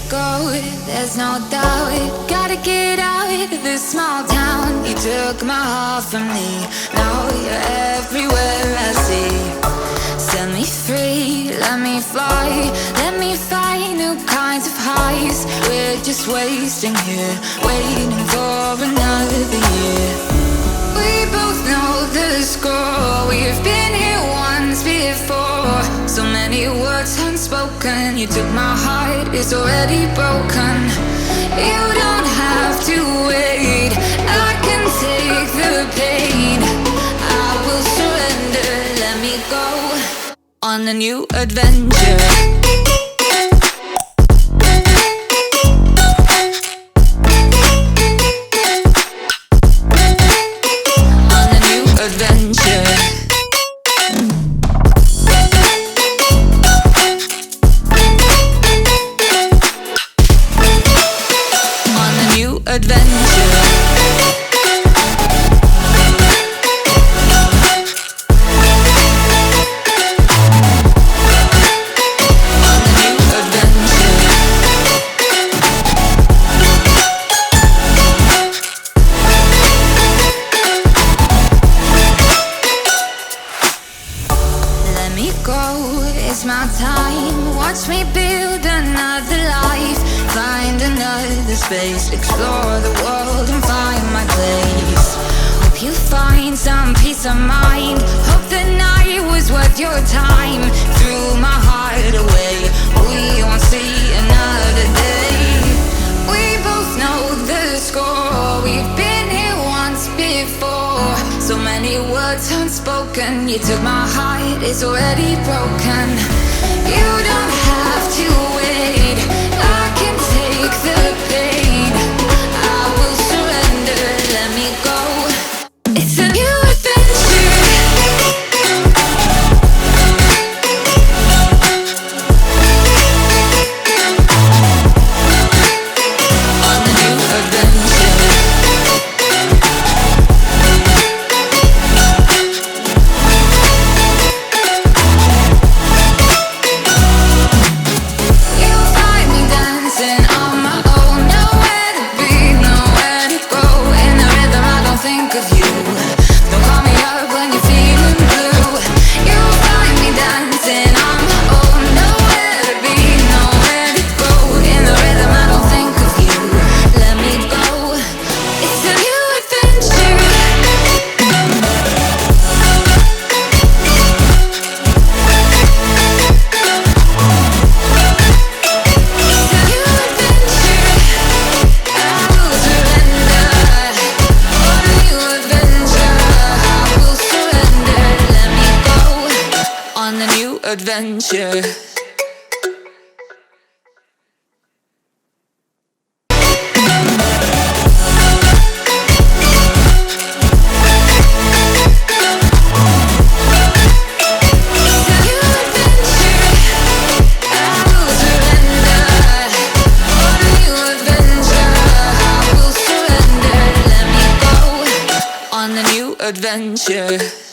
go, there's no doubt. Gotta get out of this small town. You took my heart from me, now you're everywhere I see. Set me free, let me fly, let me find new kinds of highs. We're just wasting here, waiting for another year. We both know the score, we've been here once before. So many words unspoken, you took my heart, it's already broken. You don't have to wait, I can take the pain. I will surrender, let me go on a new adventure. It's my time, watch me build another life. Find another space, explore the world and find my place. Hope you find some peace of mind, hope the night was worth your time. Threw my heart away, we won't see another day. We both know the score, we've been here once before. So many words unspoken, you took my heart, it's already broken. You don't have to wait, I can take the pain. I will surrender, let me go. It's a new adventure. On a new adventure. Adventure. Adventure.